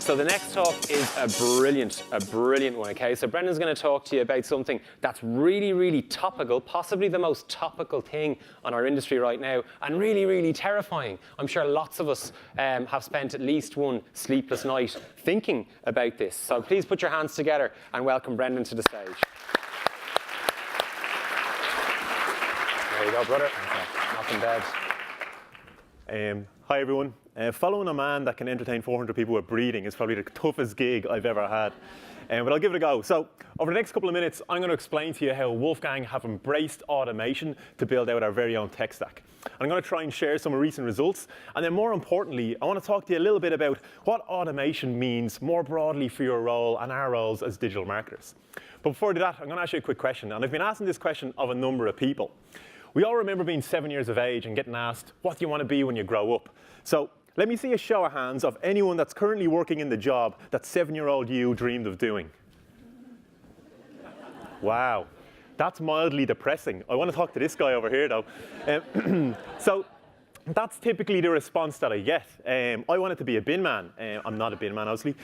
So the next talk is a brilliant one, okay? So Brendan's going to talk to you about something that's really, really topical, possibly the most topical thing on our industry right now, and really, really terrifying. I'm sure lots of us have spent at least one sleepless night thinking about this. So please put your hands together and welcome Brendan to the stage. There you go, brother. Nothing bad. Hi, everyone. Following a man that can entertain 400 people with breathing is probably the toughest gig I've ever had. But I'll give it a go. So over the next couple of minutes, I'm going to explain to you how Wolfgang have embraced automation to build out our very own tech stack. I'm going to try and share some recent results. And then more importantly, I want to talk to you a little bit about what automation means more broadly for your role and our roles as digital marketers. But before I do that, I'm going to ask you a quick question. And I've been asking this question of a number of people. We all remember being 7 years of age and getting asked, what do you want to be when you grow up? So let me see a show of hands of anyone that's currently working in the job that 7-year-old you dreamed of doing. Wow, that's mildly depressing. I want to talk to this guy over here, though. So that's typically the response that I get. I wanted to be a bin man. I'm not a bin man, obviously.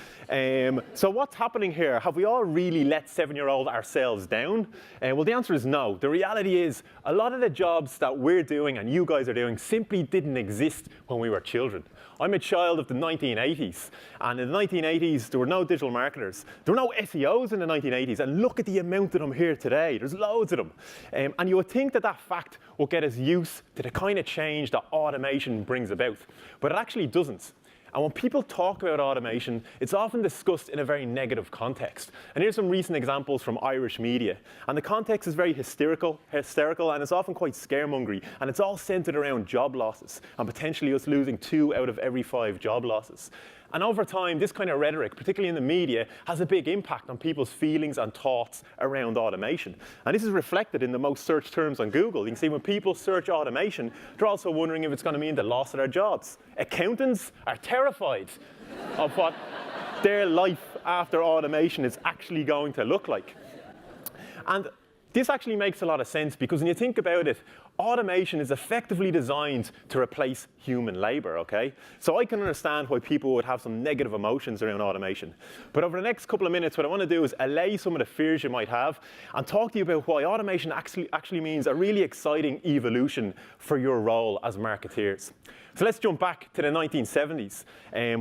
So what's happening here? Have we all really let 7-year-old ourselves down? Well, the answer is no. The reality is a lot of the jobs that we're doing and you guys are doing simply didn't exist when we were children. I'm a child of the 1980s, and in the 1980s, there were no digital marketers. There were no SEOs in the 1980s, and look at the amount of them here today. There's loads of them. And you would think that that fact will get us used to the kind of change that automation brings about, but it actually doesn't. And when people talk about automation, it's often discussed in a very negative context. And here's some recent examples from Irish media. And the context is very hysterical, and it's often quite scaremongery. And it's all centered around job losses, and potentially us losing 2 out of every 5 job losses. And over time, this kind of rhetoric, particularly in the media, has a big impact on people's feelings and thoughts around automation. And this is reflected in the most searched terms on Google. You can see when people search automation, they're also wondering if it's going to mean the loss of their jobs. Accountants are terrified of what their life after automation is actually going to look like. And this actually makes a lot of sense because when you think about it, automation is effectively designed to replace human labor, okay? So I can understand why people would have some negative emotions around automation. But over the next couple of minutes, what I want to do is allay some of the fears you might have and talk to you about why automation actually means a really exciting evolution for your role as marketeers. So let's jump back to the 1970s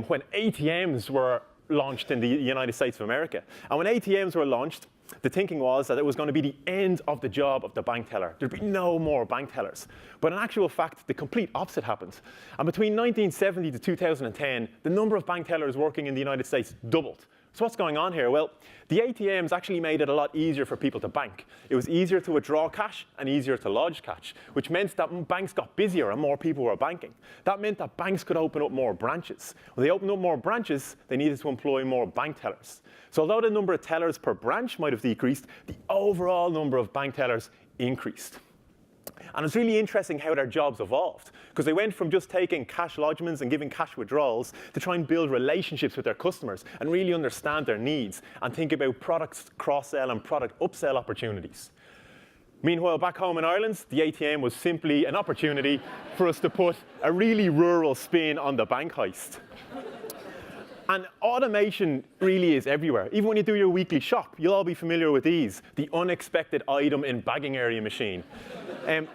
when ATMs were launched in the United States of America. And when ATMs were launched, the thinking was that it was going to be the end of the job of the bank teller. There'd be no more bank tellers. But in actual fact, the complete opposite happened. And between 1970 to 2010, the number of bank tellers working in the United States doubled. So what's going on here? Well, the ATMs actually made it a lot easier for people to bank. It was easier to withdraw cash and easier to lodge cash, which meant that banks got busier and more people were banking. That meant that banks could open up more branches. When they opened up more branches, they needed to employ more bank tellers. So although the number of tellers per branch might have decreased, the overall number of bank tellers increased. And it's really interesting how their jobs evolved, because they went from just taking cash lodgements and giving cash withdrawals to try and build relationships with their customers and really understand their needs and think about product cross-sell and product upsell opportunities. Meanwhile, back home in Ireland, the ATM was simply an opportunity for us to put a really rural spin on the bank heist. And automation really is everywhere. Even when you do your weekly shop, you'll all be familiar with these, the unexpected item in bagging area machine. And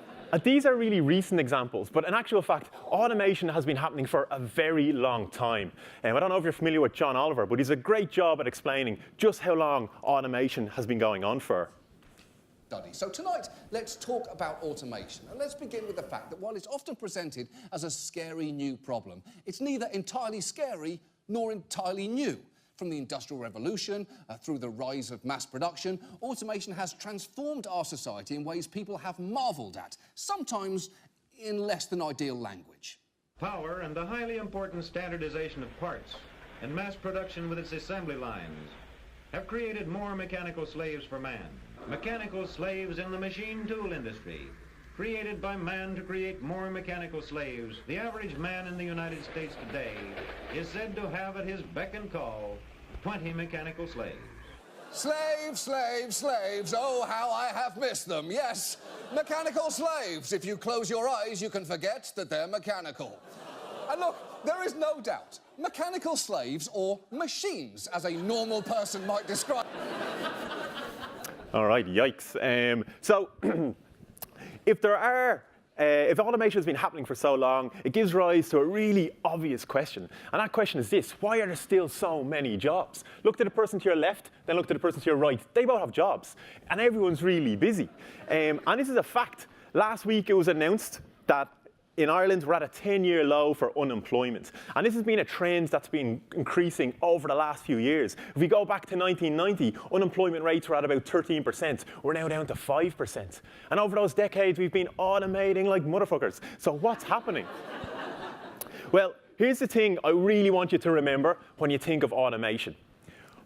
these are really recent examples, but in actual fact, automation has been happening for a very long time. I don't know if you're familiar with John Oliver, but he's a great job at explaining just how long automation has been going on for. So tonight, let's talk about automation. And let's begin with the fact that while it's often presented as a scary new problem, it's neither entirely scary nor entirely new. From the Industrial Revolution through the rise of mass production, automation has transformed our society in ways people have marvelled at, sometimes in less than ideal language. Power and the highly important standardization of parts and mass production with its assembly lines have created more mechanical slaves for man. Mechanical slaves in the machine tool industry, created by man to create more mechanical slaves. The average man in the United States today is said to have at his beck and call 20 mechanical slaves. Slaves, slaves, slaves, oh, how I have missed them. Yes, mechanical slaves. If you close your eyes, you can forget that they're mechanical. And look, There is no doubt. Mechanical slaves, or machines, as a normal person might describe. All right, yikes. So if automation has been happening for so long, it gives rise to a really obvious question. And that question is this: why are there still so many jobs? Look to the person to your left, then look to the person to your right. They both have jobs, and everyone's really busy. And this is a fact. Last week it was announced that in Ireland we're at a 10-year low for unemployment. And this has been a trend that's been increasing over the last few years. If we go back to 1990, unemployment rates were at about 13%. We're now down to 5%. And over those decades, we've been automating like motherfuckers. So what's happening? Well, here's the thing I really want you to remember when you think of automation.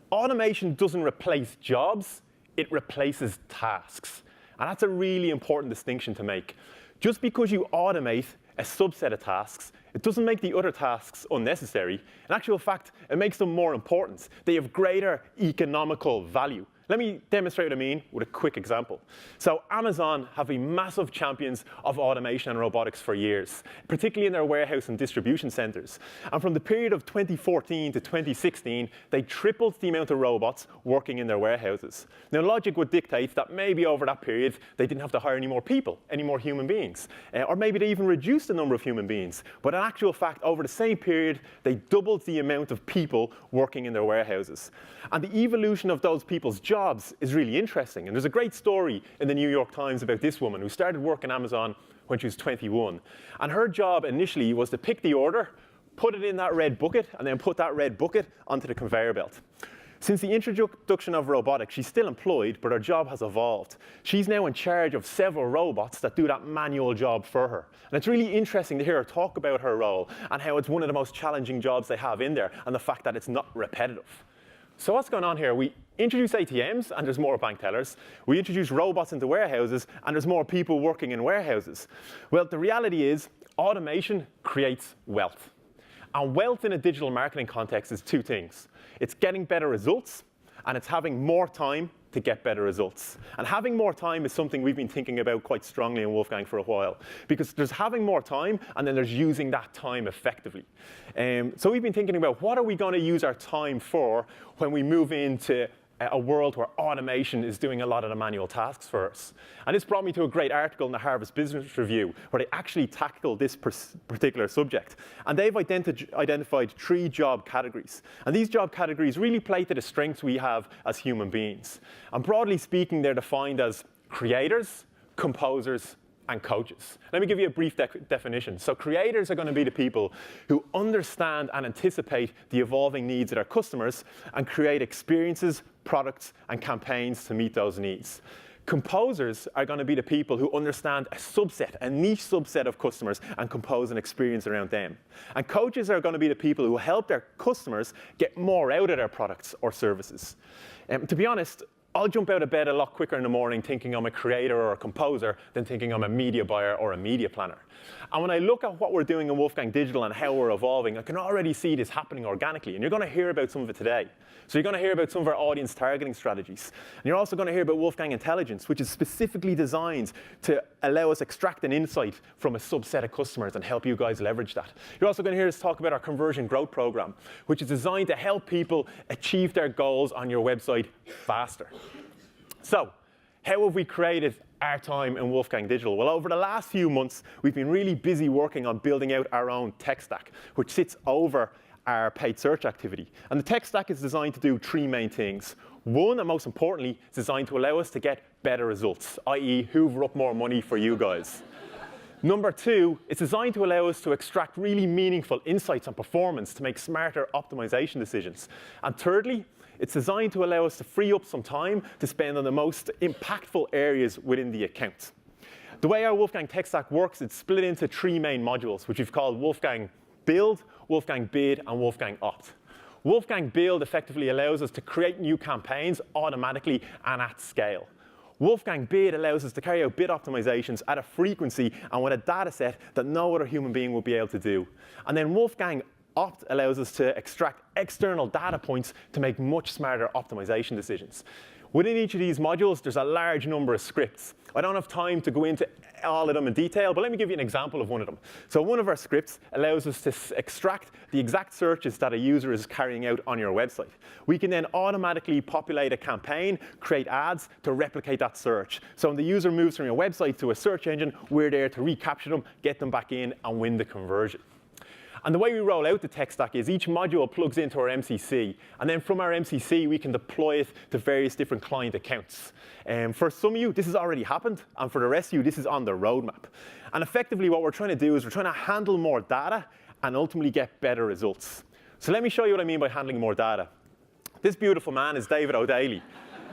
Automation doesn't replace jobs, it replaces tasks. And that's a really important distinction to make. Just because you automate a subset of tasks, it doesn't make the other tasks unnecessary. In actual fact, it makes them more important. They have greater economical value. Let me demonstrate what I mean with a quick example. So Amazon have been massive champions of automation and robotics for years, particularly in their warehouse and distribution centers. And from the period of 2014 to 2016, they tripled the amount of robots working in their warehouses. Now, logic would dictate that maybe over that period, they didn't have to hire any more people, any more human beings. Or maybe they even reduced the number of human beings. But in actual fact, over the same period, they doubled the amount of people working in their warehouses. And the evolution of those people's jobs is really interesting. And there's a great story in the New York Times about this woman who started working Amazon when she was 21. And her job initially was to pick the order, put it in that red bucket, and then put that red bucket onto the conveyor belt. Since the introduction of robotics, she's still employed, but her job has evolved. She's now in charge of several robots that do that manual job for her. And it's really interesting to hear her talk about her role and how it's one of the most challenging jobs they have in there, and the fact that it's not repetitive. So what's going on here? We introduce ATMs, and there's more bank tellers. We introduce robots into warehouses, and there's more people working in warehouses. Well, the reality is automation creates wealth. And wealth in a digital marketing context is two things. It's getting better results, and it's having more time to get better results. And having more time is something we've been thinking about quite strongly in Wolfgang for a while, because there's having more time, and then there's using that time effectively. So we've been thinking about what are we going to use our time for when we move into a world where automation is doing a lot of the manual tasks for us. And this brought me to a great article in the Harvard Business Review where they actually tackled this particular subject. And they've identified 3 job categories. And these job categories really play to the strengths we have as human beings. And broadly speaking, they're defined as creators, composers, and coaches. Let me give you a brief definition. So creators are going to be the people who understand and anticipate the evolving needs of their customers and create experiences, products, and campaigns to meet those needs. Composers are going to be the people who understand a niche subset of customers and compose an experience around them. And coaches are going to be the people who help their customers get more out of their products or services. To be honest, I'll jump out of bed a lot quicker in the morning thinking I'm a creator or a composer than thinking I'm a media buyer or a media planner. And when I look at what we're doing in Wolfgang Digital and how we're evolving, I can already see this happening organically. And you're going to hear about some of it today. So you're going to hear about some of our audience targeting strategies. And you're also going to hear about Wolfgang Intelligence, which is specifically designed to allow us extract an insight from a subset of customers and help you guys leverage that. You're also going to hear us talk about our conversion growth program, which is designed to help people achieve their goals on your website faster. So, how have we created our time in Wolfgang Digital? Well, over the last few months, we've been really busy working on building out our own tech stack, which sits over our paid search activity. And the tech stack is designed to do 3 main things. One, and most importantly, is designed to allow us to get better results, i.e. hoover up more money for you guys. Number 2, it's designed to allow us to extract really meaningful insights on performance to make smarter optimization decisions. And thirdly, it's designed to allow us to free up some time to spend on the most impactful areas within the account. The way our Wolfgang Tech Stack works, it's split into 3 main modules, which we've called Wolfgang Build, Wolfgang Bid, and Wolfgang Opt. Wolfgang Build effectively allows us to create new campaigns automatically and at scale. Wolfgang Bid allows us to carry out bid optimizations at a frequency and with a data set that no other human being will be able to do. And then Wolfgang Opt allows us to extract external data points to make much smarter optimization decisions. Within each of these modules, there's a large number of scripts. I don't have time to go into all of them in detail, but let me give you an example of one of them. So one of our scripts allows us to extract the exact searches that a user is carrying out on your website. We can then automatically populate a campaign, create ads to replicate that search. So when the user moves from your website to a search engine, we're there to recapture them, get them back in, and win the conversion. And the way we roll out the tech stack is each module plugs into our MCC, and then from our MCC, we can deploy it to various different client accounts. For some of you, this has already happened, and for the rest of you, this is on the roadmap. And effectively, what we're trying to do is we're trying to handle more data and ultimately get better results. So let me show you what I mean by handling more data. This beautiful man is David O'Daly.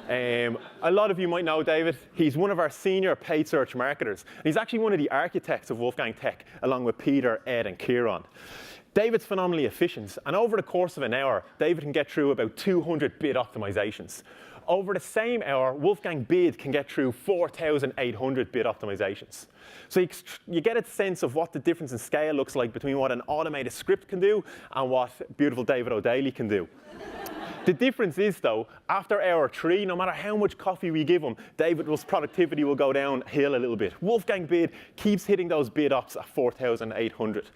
A lot of you might know David. He's one of our senior paid search marketers. And he's actually one of the architects of Wolfgang Tech, along with Peter, Ed, and Kieran. David's phenomenally efficient, and over the course of an hour, David can get through about 200 bid optimizations. Over the same hour, Wolfgang Bid can get through 4,800 bid optimizations. So you get a sense of what the difference in scale looks like between what an automated script can do and what beautiful David O'Daly can do. The difference is, though, after hour 3, no matter how much coffee we give him, David's productivity will go downhill a little bit. Wolfgang Bid keeps hitting those bid ops at 4,800.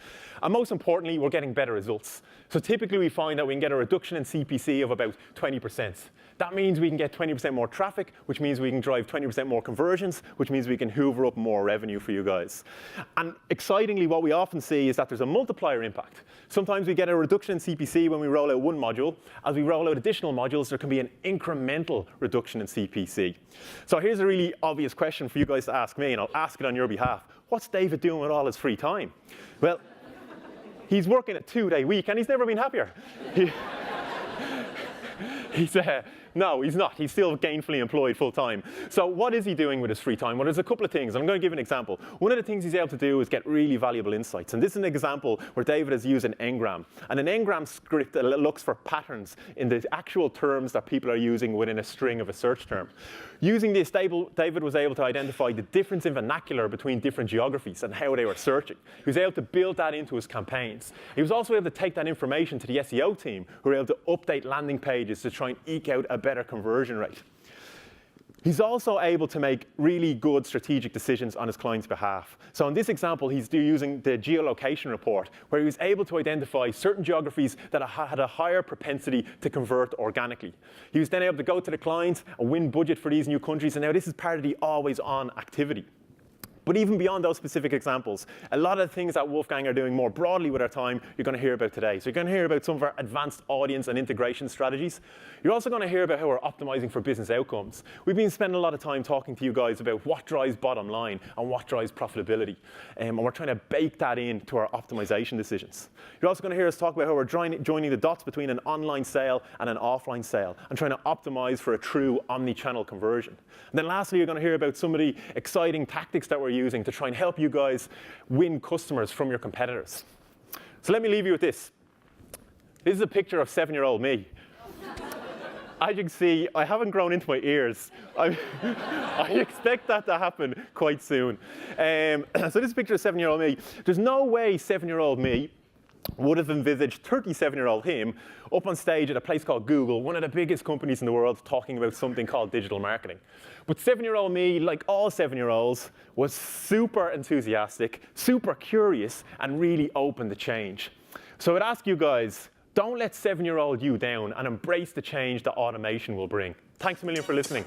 And most importantly, we're getting better results. So typically, we find that we can get a reduction in CPC of about 20%. That means we can get 20% more traffic, which means we can drive 20% more conversions, which means we can hoover up more revenue for you guys. And excitingly, what we often see is that there's a multiplier impact. Sometimes we get a reduction in CPC when we roll out one module. As we roll out additional modules, there can be an incremental reduction in CPC. So here's a really obvious question for you guys to ask me, and I'll ask it on your behalf. What's David doing with all his free time? Well, he's working a 2-day week, and he's never been happier. No, he's not. He's still gainfully employed full-time. So what is he doing with his free time? Well, there's a couple of things. I'm going to give an example. One of the things he's able to do is get really valuable insights. And this is an example where David has used an engram. And an engram script looks for patterns in the actual terms that people are using within a string of a search term. Using this, David was able to identify the difference in vernacular between different geographies and how they were searching. He was able to build that into his campaigns. He was also able to take that information to the SEO team, who were able to update landing pages to try and eke out a better conversion rate. He's also able to make really good strategic decisions on his client's behalf. So in this example, he's using the geolocation report, where he was able to identify certain geographies that had a higher propensity to convert organically. He was then able to go to the client and win budget for these new countries, and now this is part of the always-on activity. But even beyond those specific examples, a lot of the things that Wolfgang are doing more broadly with our time, you're going to hear about today. So you're going to hear about some of our advanced audience and integration strategies. You're also going to hear about how we're optimizing for business outcomes. We've been spending a lot of time talking to you guys about what drives bottom line and what drives profitability. And we're trying to bake that into our optimization decisions. You're also going to hear us talk about how we're joining the dots between an online sale and an offline sale and trying to optimize for a true omni-channel conversion. And then lastly, you're going to hear about some of the exciting tactics that we're using to try and help you guys win customers from your competitors. So let me leave you with this. This is a picture of 7-year-old me. As you can see, I haven't grown into my ears. I expect that to happen quite soon. So this is a picture of 7-year-old me. There's no way 7-year-old me would have envisaged 37-year-old him up on stage at a place called Google, one of the biggest companies in the world, talking about something called digital marketing. But 7-year-old me, like all 7-year-olds, was super enthusiastic, super curious, and really open to change. So I'd ask you guys, don't let 7-year-old you down and embrace the change that automation will bring. Thanks a million for listening.